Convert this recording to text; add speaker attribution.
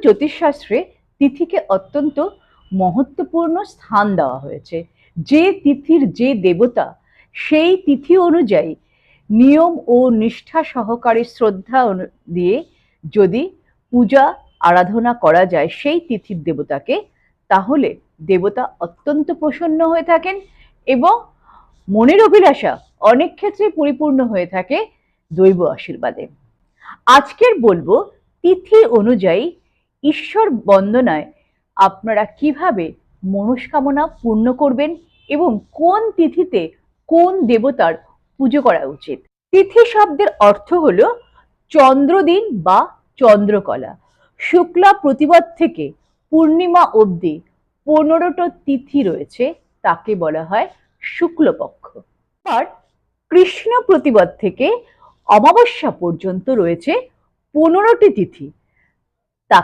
Speaker 1: জ্যোতিষশাস্ত্রে তিথিকে অত্যন্ত মহত্বপূর্ণ স্থান দেওয়া হয়েছে। যে তিথির যে দেবতা, সেই তিথি অনুযায়ী নিয়ম ও নিষ্ঠা সহকারে শ্রদ্ধা দিয়ে যদি পূজা আরাধনা করা যায় সেই তিথির দেবতাকে, তাহলে দেবতা অত্যন্ত প্রসন্ন হয়ে থাকেন এবং মনের অভিলাষা অনেক ক্ষেত্রে পরিপূর্ণ হয়ে থাকে দৈব আশীর্বাদে। আজকের বলবো তিথি অনুযায়ী ঈশ্বর বন্দনায় আপনারা কিভাবে মনস্কামনা পূর্ণ করবেন এবং কোন তিথিতে কোন দেবতার পুজো করা উচিত। তিথি শব্দের অর্থ হলো চন্দ্রদিন বা চন্দ্রকলা। শুক্লা প্রতিপদ থেকে পূর্ণিমা অবধি 15টা তিথি রয়েছে, তাকে বলা হয় শুক্লপক্ষ। আর কৃষ্ণ প্রতিপদ থেকে অমাবস্যা পর্যন্ত রয়েছে 15টি তিথি,